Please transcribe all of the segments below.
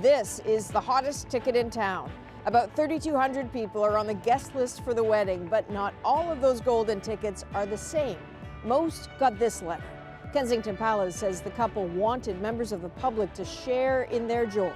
This is the hottest ticket in town. About 3,200 people are on the guest list for the wedding, but not all of those golden tickets are the same. Most got this letter. Kensington Palace says the couple wanted members of the public to share in their joy.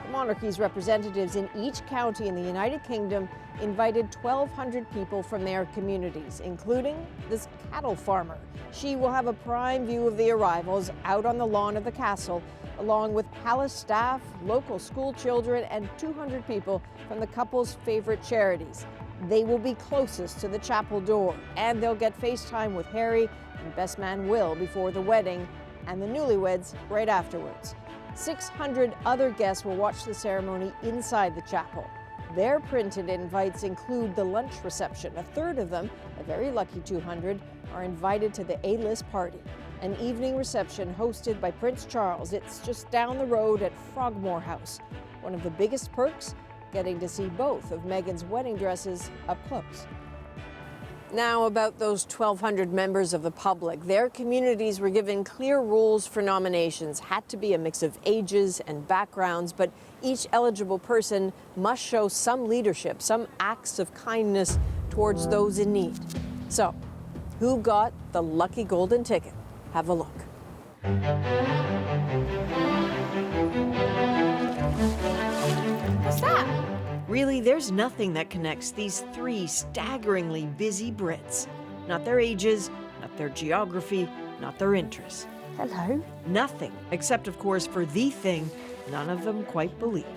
The monarchy's representatives in each county in the United Kingdom invited 1,200 people from their communities, including this cattle farmer. She will have a prime view of the arrivals out on the lawn of the castle, along with palace staff, local school children, and 200 people from the couple's favorite charities. They will be closest to the chapel door, and they'll get FaceTime with Harry and best man Will before the wedding, and the newlyweds right afterwards. 600 other guests will watch the ceremony inside the chapel. Their printed invites include the lunch reception. A third of them, a very lucky 200, are invited to the A-list party, an evening reception hosted by Prince Charles. It's just down the road at Frogmore House. One of the biggest perks, getting to see both of Meghan's wedding dresses up close. Now about those 1,200 members of the public. Their communities were given clear rules for nominations. Had to be a mix of ages and backgrounds, but each eligible person must show some leadership, some acts of kindness towards those in need. So, who got the lucky golden ticket? Have a look. What's that? Really, there's nothing that connects these three staggeringly busy Brits. Not their ages, not their geography, not their interests. Hello. Nothing, except of course for the thing none of them quite believed.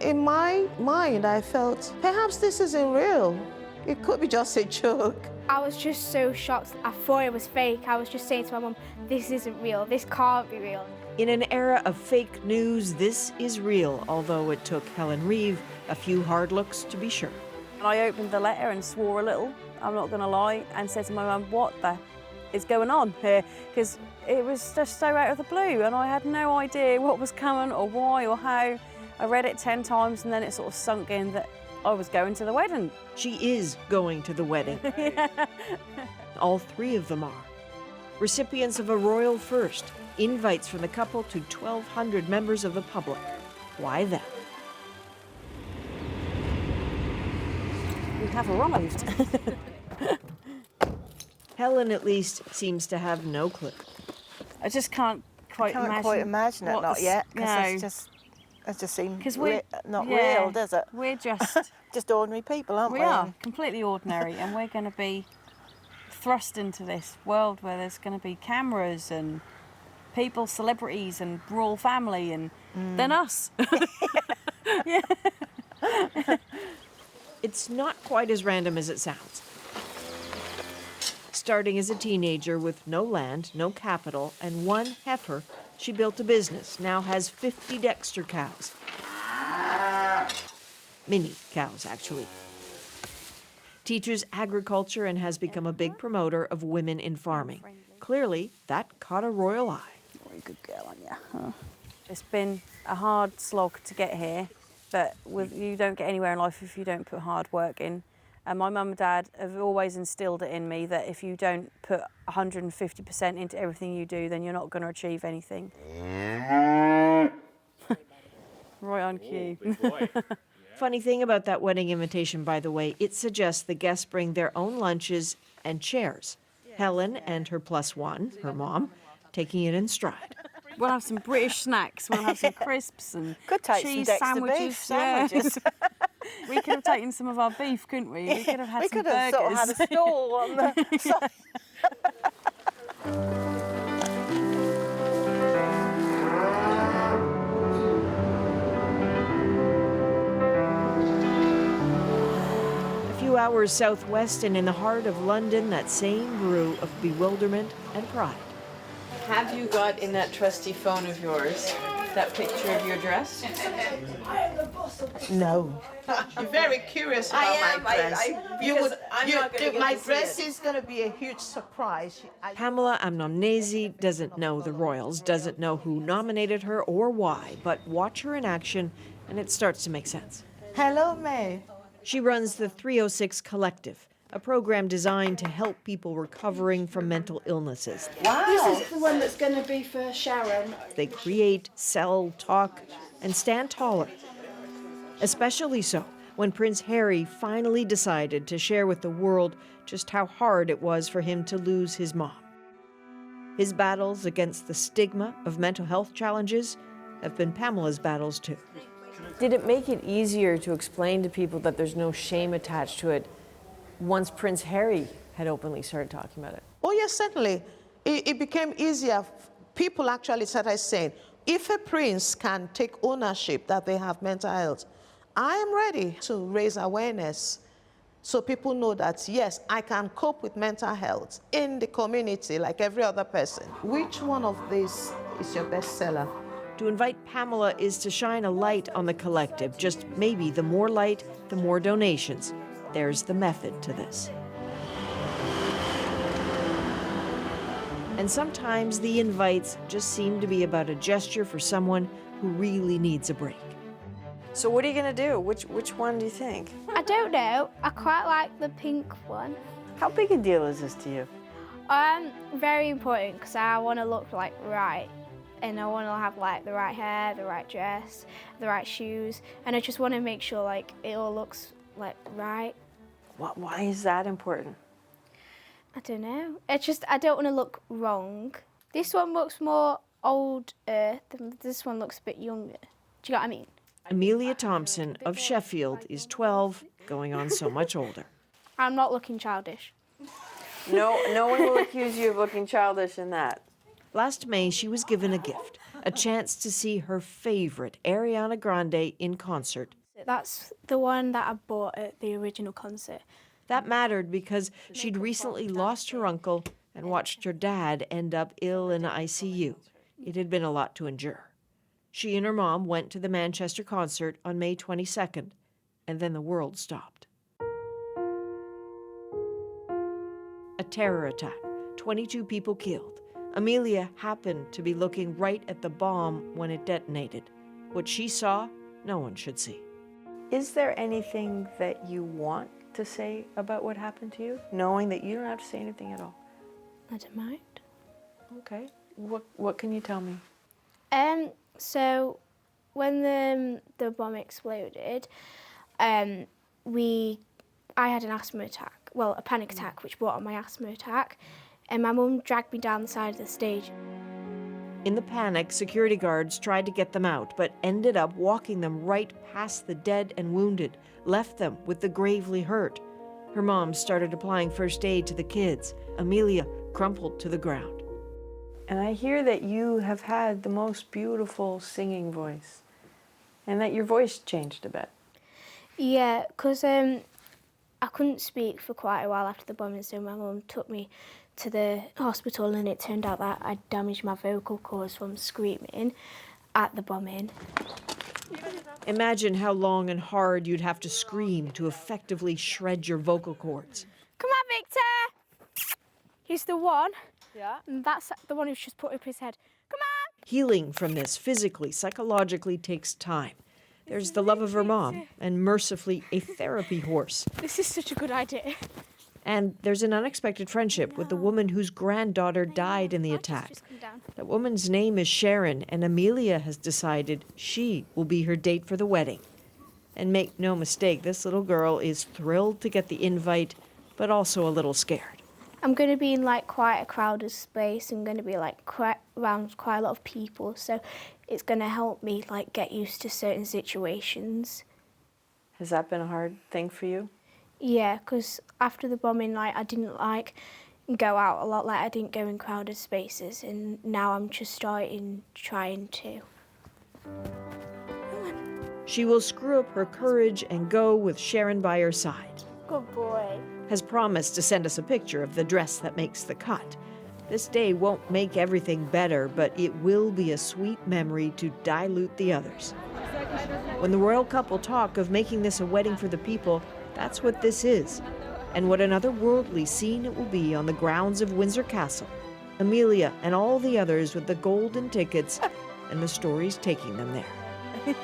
In my mind, I felt, perhaps this isn't real. It could be just a joke. I was just so shocked. I thought it was fake. I was just saying to my mum, this isn't real. This can't be real. In an era of fake news, this is real, although it took Helen Reeve a few hard looks to be sure. I opened the letter and swore a little, I'm not going to lie, and said to my mum, what the is going on here? Because it was just so out of the blue and I had no idea what was coming or why or how. I read it 10 times and then it sort of sunk in that I was going to the wedding. She is going to the wedding. Yeah. All three of them are. Recipients of a royal first, invites from the couple to 1,200 members of the public. Why them? We have arrived. Helen, at least, seems to have no clue. I just can't quite imagine it, not yet, because it just seems not real, does it? We're just... just ordinary people, aren't we? We are, completely ordinary, and we're going to be thrust into this world where there's going to be cameras and people, celebrities and royal family, and then us. Yeah. It's not quite as random as it sounds. Starting as a teenager with no land, no capital, and one heifer, she built a business, now has 50 Dexter cows. Mini cows, actually. Teaches agriculture and has become a big promoter of women in farming. Clearly, that caught a royal eye. Very good girl, aren't you? Huh? It's been a hard slog to get here, but you don't get anywhere in life if you don't put hard work in. And my mum and dad have always instilled it in me that if you don't put 150% into everything you do, then you're not going to achieve anything. Right on cue. Funny thing about that wedding invitation, by the way, it suggests the guests bring their own lunches and chairs. Helen and her +1, her mom, taking it in stride. We'll have some British snacks. We'll have some crisps and cheese sandwiches. We could have taken some of our beef, couldn't we? We could have had some burgers. Sort of had a stall on the side. A few hours southwest and in the heart of London, that same brew of bewilderment and pride. Have you got in that trusty phone of yours that picture of your dress? No. You're very curious about my dress. My dress is going to be a huge surprise. Pamela Amnomnesi doesn't know the royals, doesn't know who nominated her or why, but watch her in action and it starts to make sense. Hello, May. She runs the 306 Collective, a program designed to help people recovering from mental illnesses. Wow. This is the one that's going to be for Sharon. They create, sell, talk, and stand taller. Especially so when Prince Harry finally decided to share with the world just how hard it was for him to lose his mom. His battles against the stigma of mental health challenges have been Pamela's battles too. Did it make it easier to explain to people that there's no shame attached to it once Prince Harry had openly started talking about it? Oh, yes, certainly. It became easier. People actually started saying, if a prince can take ownership that they have mental health, I am ready to raise awareness so people know that, yes, I can cope with mental health in the community like every other person. Which one of these is your bestseller? To invite Pamela is to shine a light on the collective. Just maybe the more light, the more donations. There's the method to this. And sometimes the invites just seem to be about a gesture for someone who really needs a break. So what are you going to do? Which one do you think? I don't know. I quite like the pink one. How big a deal is this to you? Very important because I want to look like right. And I want to have like the right hair, the right dress, the right shoes. And I just want to make sure like it all looks like right. Why is that important? I don't know. It's just I don't want to look wrong. This one looks more older than this one looks a bit younger. Do you know what I mean? Amelia Thompson of Sheffield is 12, going on so much older. I'm not looking childish. No one will accuse you of looking childish in that. Last May, she was given a gift, a chance to see her favorite, Ariana Grande, in concert. That's the one that I bought at the original concert. That mattered because she'd recently lost her uncle and watched her dad end up ill in ICU. It had been a lot to endure. She and her mom went to the Manchester concert on May 22nd, and then the world stopped. A terror attack, 22 people killed. Amelia happened to be looking right at the bomb when it detonated. What she saw, no one should see. Is there anything that you want to say about what happened to you, knowing that you don't have to say anything at all? I don't mind. Okay. What can you tell me? So when the bomb exploded, I had an asthma attack. Well, a panic attack, which brought on my asthma attack. And my mum dragged me down the side of the stage. In the panic, security guards tried to get them out, but ended up walking them right past the dead and wounded, left them with the gravely hurt. Her mom started applying first aid to the kids. Amelia crumpled to the ground. And I hear that you have had the most beautiful singing voice, and that your voice changed a bit. Yeah, because I couldn't speak for quite a while after the bombing, so my mum took me to the hospital, and it turned out that I'd damaged my vocal cords from screaming at the bombing. Imagine how long and hard you'd have to scream to effectively shred your vocal cords. Come on, Victor! He's the one. Yeah? And that's the one who's just put up his head. Come on! Healing from this physically, psychologically takes time. There's the love of her mom, and mercifully a therapy horse. This is such a good idea. And there's an unexpected friendship with the woman whose granddaughter died in the attack. That woman's name is Sharon, and Amelia has decided she will be her date for the wedding. And make no mistake, this little girl is thrilled to get the invite, but also a little scared. I'm going to be in like quite a crowded space. I'm going to be like around quite a lot of people, so it's going to help me like get used to certain situations. Has that been a hard thing for you? Yeah, because after the bombing, like I didn't like go out a lot. Like I didn't go in crowded spaces, and now I'm just trying to. She will screw up her courage and go with Sharon by her side. Good boy. Has promised to send us a picture of the dress that makes the cut. This day won't make everything better, but it will be a sweet memory to dilute the others. When the royal couple talk of making this a wedding for the people, that's what this is, and what an otherworldly scene it will be on the grounds of Windsor Castle. Amelia and all the others with the golden tickets, and the stories taking them there.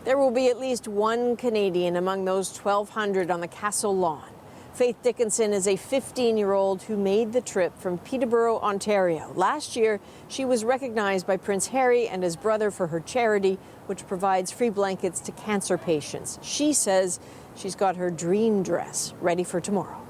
There will be at least one Canadian among those 1,200 on the castle lawn. Faith Dickinson is a 15-year-old who made the trip from Peterborough, Ontario. Last year, she was recognized by Prince Harry and his brother for her charity, which provides free blankets to cancer patients. She says she's got her dream dress ready for tomorrow.